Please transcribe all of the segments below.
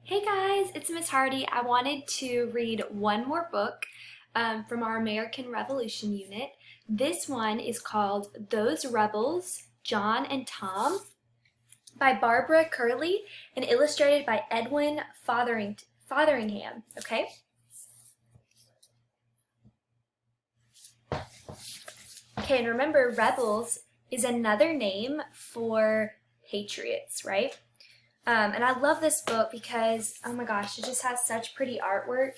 Hey guys, it's Miss Hardy. I wanted to read one more book from our American Revolution unit. This one is called Those Rebels, John and Tom by Barbara Curley and illustrated by Edwin Fotheringham. Okay? Okay, and remember, rebels is another name for patriots, right? And I love this book because, oh my gosh, it just has such pretty artwork.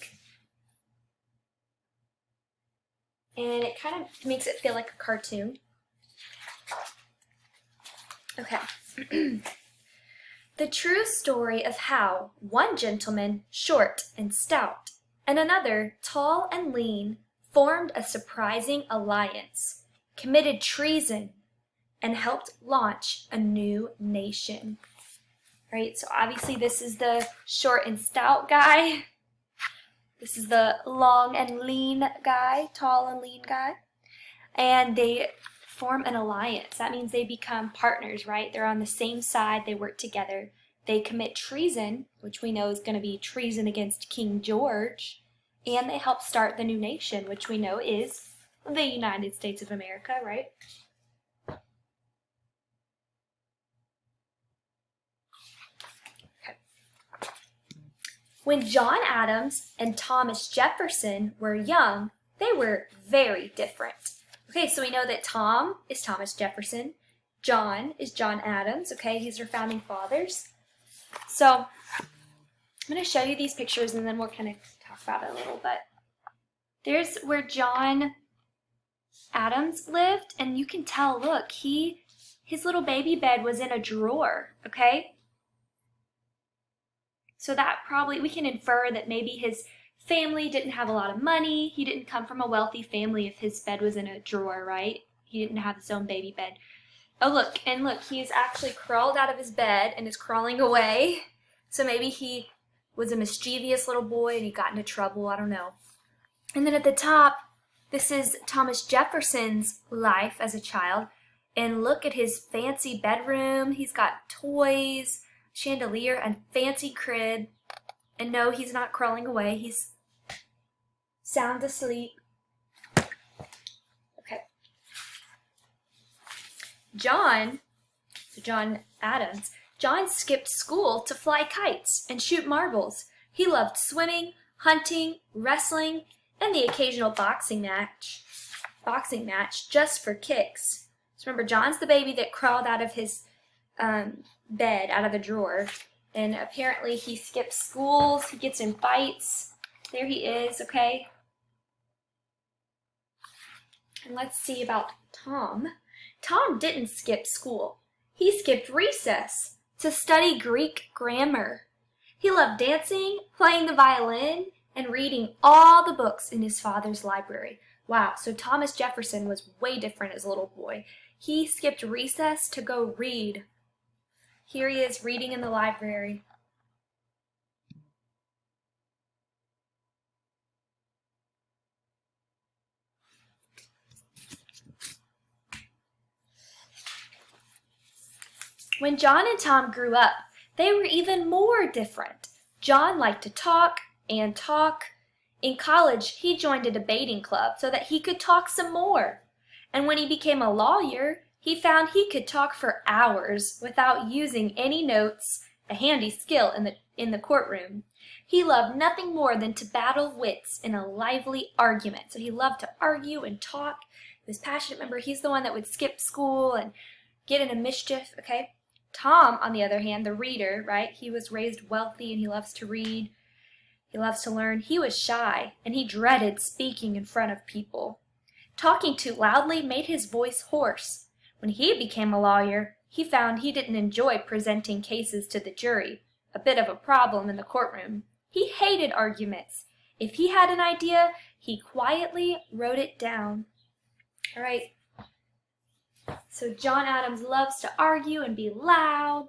And it kind of makes it feel like a cartoon. Okay. The true story of how one gentleman, short and stout, and another, tall and lean, formed a surprising alliance, committed treason, and helped launch a new nation. Right, so obviously this is the short and stout guy. This is the long and lean guy, tall and lean guy. And they form an alliance. That means they become partners, right? They're on the same side, they work together. They commit treason, which we know is going to be treason against King George. And they help start the new nation, which we know is the United States of America, right? When John Adams and Thomas Jefferson were young, they were very different. Okay, so we know that Tom is Thomas Jefferson, John is John Adams, okay, these are founding fathers. So I'm going to show you these pictures and then we'll kind of talk about it a little bit. There's where John Adams lived, and you can tell, look, his little baby bed was in a drawer, okay? So that probably, we can infer that maybe his family didn't have a lot of money. He didn't come from a wealthy family if his bed was in a drawer, right? He didn't have his own baby bed. Oh, look, and look, he's actually crawled out of his bed and is crawling away. So maybe he was a mischievous little boy and he got into trouble, I don't know. And then at the top, this is Thomas Jefferson's life as a child. And look at his fancy bedroom. He's got toys, chandelier, and fancy crib. And no, he's not crawling away. He's sound asleep. Okay. John Adams, John skipped school to fly kites and shoot marbles. He loved swimming, hunting, wrestling, and the occasional boxing match just for kicks. So remember, John's the baby that crawled out of his bed, out of the drawer, and apparently he skips schools, he gets in fights. There he is, okay? And let's see about Tom. Tom didn't skip school. He skipped recess to study Greek grammar. He loved dancing, playing the violin, and reading all the books in his father's library. Wow, so Thomas Jefferson was way different as a little boy. He skipped recess to go read. Here he is reading in the library. When John and Tom grew up, they were even more different. John liked to talk and talk. In college, he joined a debating club so that he could talk some more. And when he became a lawyer, he found he could talk for hours without using any notes, a handy skill in the courtroom. He loved nothing more than to battle wits in a lively argument. So he loved to argue and talk. He was passionate. Remember, he's the one that would skip school and get into mischief, okay? Tom, on the other hand, the reader, right? He was raised wealthy and he loves to read. He loves to learn. He was shy and he dreaded speaking in front of people. Talking too loudly made his voice hoarse. When he became a lawyer, he found he didn't enjoy presenting cases to the jury, a bit of a problem in the courtroom. He hated arguments. If he had an idea, he quietly wrote it down. All right. So John Adams loves to argue and be loud.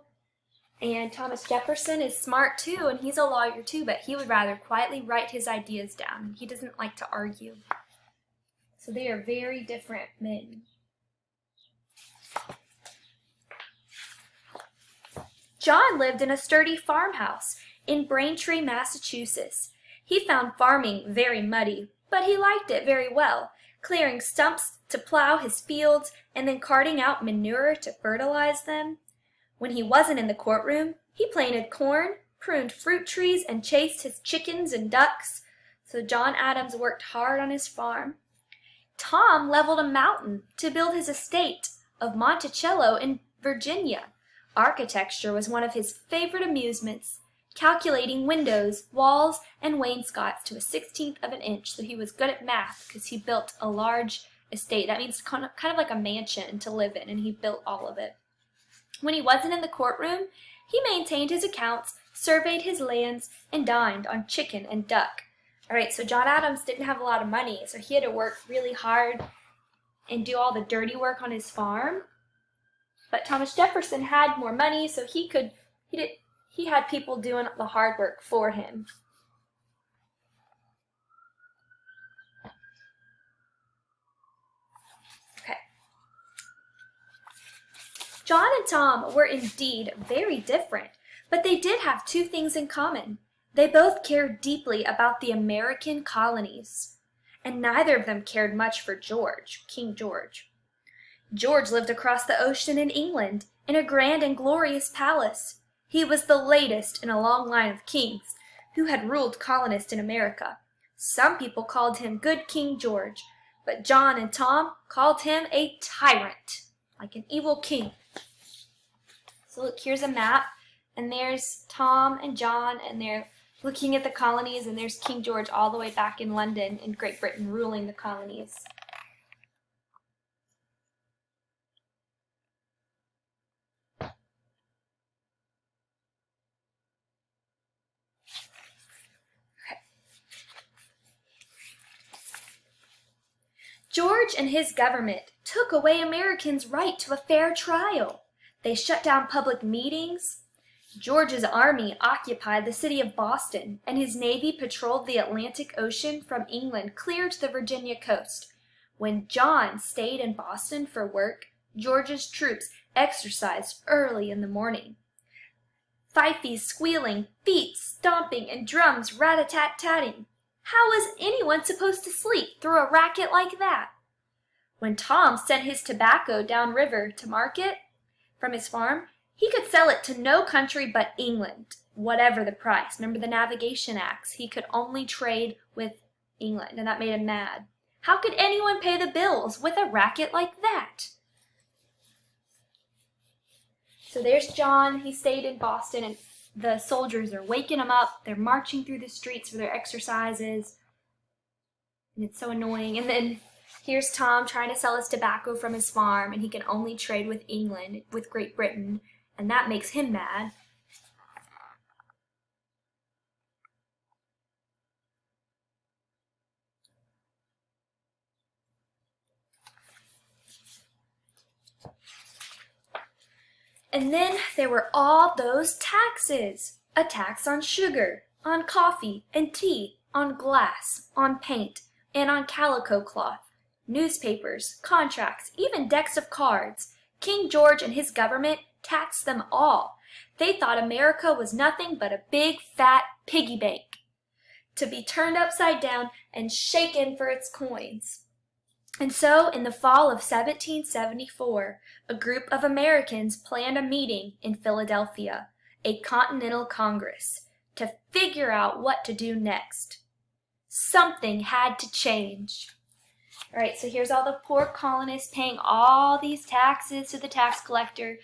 And Thomas Jefferson is smart too, and he's a lawyer too, but he would rather quietly write his ideas down. He doesn't like to argue. So they are very different men. John lived in a sturdy farmhouse in Braintree, Massachusetts. He found farming very muddy, but he liked it very well, clearing stumps to plow his fields and then carting out manure to fertilize them. When he wasn't in the courtroom, he planted corn, pruned fruit trees, and chased his chickens and ducks. So John Adams worked hard on his farm. Tom leveled a mountain to build his estate of Monticello in Virginia. Architecture was one of his favorite amusements, calculating windows, walls, and wainscots to a 16th of an inch. So he was good at math because he built a large estate. That means kind of like a mansion to live in, and he built all of it. When he wasn't in the courtroom, he maintained his accounts, surveyed his lands, and dined on chicken and duck. All right, so John Adams didn't have a lot of money, so he had to work really hard and do all the dirty work on his farm. But Thomas Jefferson had more money, so he had people doing the hard work for him. Okay. John and Tom were indeed very different, but they did have two things in common. They both cared deeply about the American colonies, and neither of them cared much for George, King George. George lived across the ocean in England, in a grand and glorious palace. He was the latest in a long line of kings who had ruled colonists in America. Some people called him Good King George, but John and Tom called him a tyrant, like an evil king. So look, here's a map, and there's Tom and John, and they're looking at the colonies, and there's King George all the way back in London in Great Britain ruling the colonies. George and his government took away Americans' right to a fair trial. They shut down public meetings. George's army occupied the city of Boston, and his navy patrolled the Atlantic Ocean from England clear to the Virginia coast. When John stayed in Boston for work, George's troops exercised early in the morning. Fifes squealing, feet stomping, and drums rat-a-tat-tatting. How was anyone supposed to sleep through a racket like that? When Tom sent his tobacco downriver to market from his farm, he could sell it to no country but England, whatever the price. Remember the Navigation Acts? He could only trade with England, and that made him mad. How could anyone pay the bills with a racket like that? So there's John. He stayed in Boston, and the soldiers are waking him up. They're marching through the streets for their exercises, and it's so annoying. And then here's Tom trying to sell his tobacco from his farm, and he can only trade with England, with Great Britain, and that makes him mad. And then there were all those taxes. A tax on sugar, on coffee and tea, on glass, on paint, and on calico cloth, newspapers, contracts, even decks of cards. King George and his government taxed them all. They thought America was nothing but a big, fat piggy bank, to be turned upside down and shaken for its coins. And so, in the fall of 1774, a group of Americans planned a meeting in Philadelphia, a Continental Congress, to figure out what to do next. Something had to change. All right, so here's all the poor colonists paying all these taxes to the tax collector,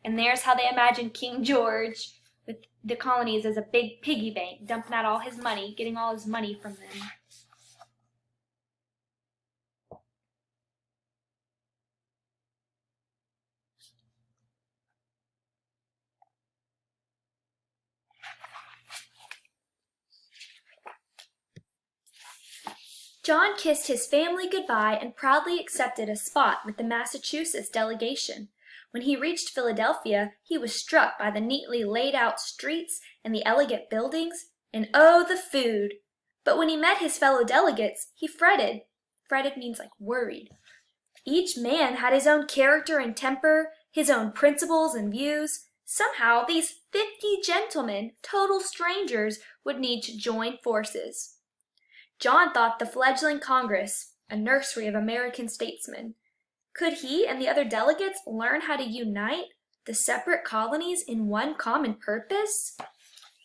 and there's how they imagined King George with the colonies as a big piggy bank, dumping out all his money, getting all his money from them. John kissed his family goodbye and proudly accepted a spot with the Massachusetts delegation. When he reached Philadelphia, he was struck by the neatly laid out streets and the elegant buildings, and oh, the food! But when he met his fellow delegates, he fretted. Fretted means like worried. Each man had his own character and temper, his own principles and views. Somehow these 50 gentlemen, total strangers, would need to join forces. John thought the fledgling Congress, a nursery of American statesmen. Could he and the other delegates learn how to unite the separate colonies in one common purpose?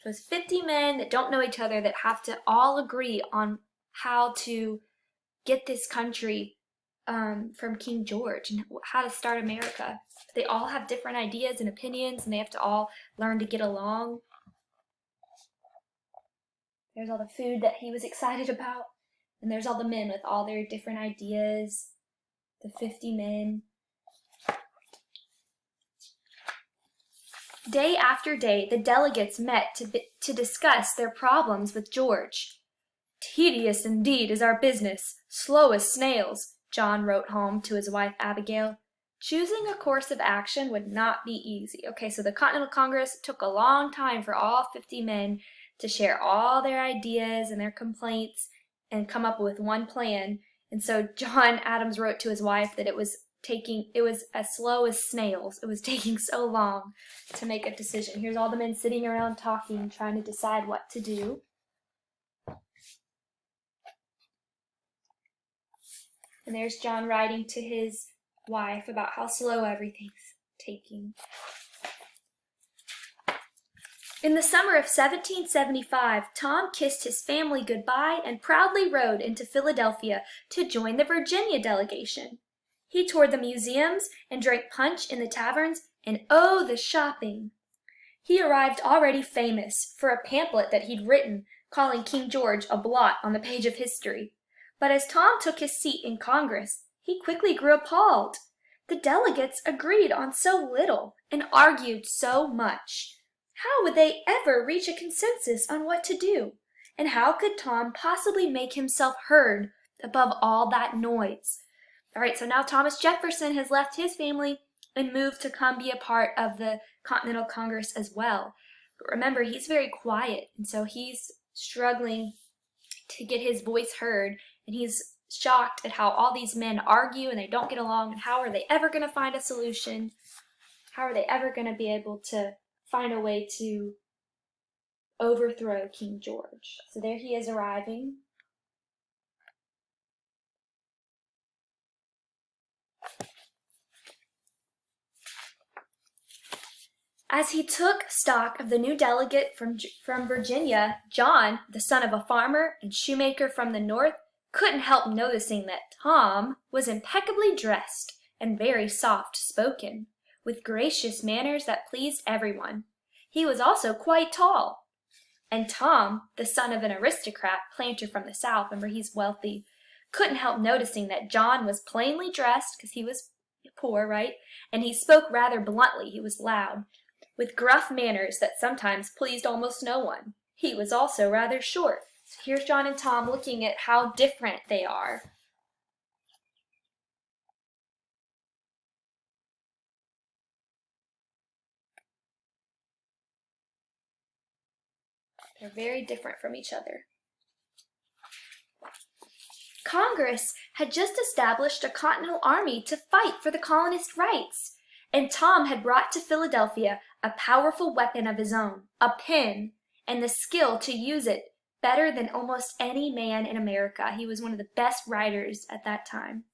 Those 50 men that don't know each other that have to all agree on how to get this country from King George and how to start America. They all have different ideas and opinions, and they have to all learn to get along. There's all the food that he was excited about, and there's all the men with all their different ideas, the 50 men. Day after day, the delegates met to discuss their problems with George. "Tedious indeed is our business, slow as snails," John wrote home to his wife Abigail. Choosing a course of action would not be easy. Okay, so the Continental Congress took a long time for all 50 men to share all their ideas and their complaints and come up with one plan. And so John Adams wrote to his wife that it was as slow as snails. It was taking so long to make a decision. Here's all the men sitting around talking, trying to decide what to do. And there's John writing to his wife about how slow everything's taking. In the summer of 1775, Tom kissed his family goodbye and proudly rode into Philadelphia to join the Virginia delegation. He toured the museums and drank punch in the taverns, and oh, the shopping! He arrived already famous for a pamphlet that he'd written calling King George a blot on the page of history. But as Tom took his seat in Congress, he quickly grew appalled. The delegates agreed on so little and argued so much. How would they ever reach a consensus on what to do? And how could Tom possibly make himself heard above all that noise? All right, so now Thomas Jefferson has left his family and moved to come be a part of the Continental Congress as well. But remember, he's very quiet, and so he's struggling to get his voice heard, and he's shocked at how all these men argue and they don't get along, and how are they ever going to find a solution? How are they ever going to be able to find a way to overthrow King George? So there he is arriving. As he took stock of the new delegate from Virginia, John, the son of a farmer and shoemaker from the north, couldn't help noticing that Tom was impeccably dressed and very soft-spoken, with gracious manners that pleased everyone. He was also quite tall. And Tom, the son of an aristocrat, planter from the south, remember he's wealthy, couldn't help noticing that John was plainly dressed, because he was poor, right? And he spoke rather bluntly, he was loud, with gruff manners that sometimes pleased almost no one. He was also rather short. So here's John and Tom looking at how different they are. They're very different from each other. Congress had just established a Continental Army to fight for the colonist rights, and Tom had brought to Philadelphia a powerful weapon of his own, a pen, and the skill to use it better than almost any man in America. He was one of the best writers at that time.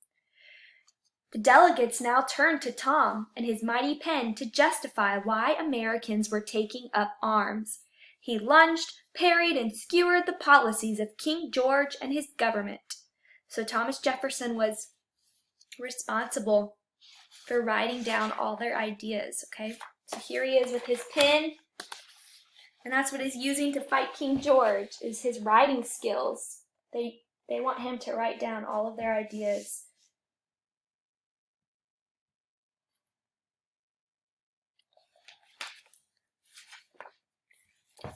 The delegates now turned to Tom and his mighty pen to justify why Americans were taking up arms. He lunged, parried, and skewered the policies of King George and his government. So Thomas Jefferson was responsible for writing down all their ideas, okay? So here he is with his pen, and that's what he's using to fight King George, is his writing skills. They want him to write down all of their ideas.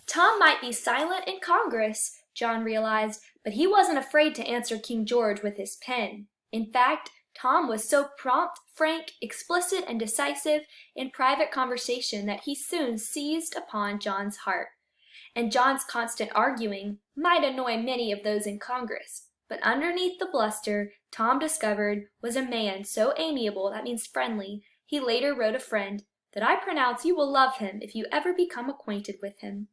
Tom might be silent in Congress, John realized, but he wasn't afraid to answer King George with his pen. In fact, Tom was so prompt, frank, explicit, and decisive in private conversation that he soon seized upon John's heart. And John's constant arguing might annoy many of those in Congress, but underneath the bluster, Tom discovered was a man so amiable, that means friendly, he later wrote a friend, that I pronounce you will love him if you ever become acquainted with him.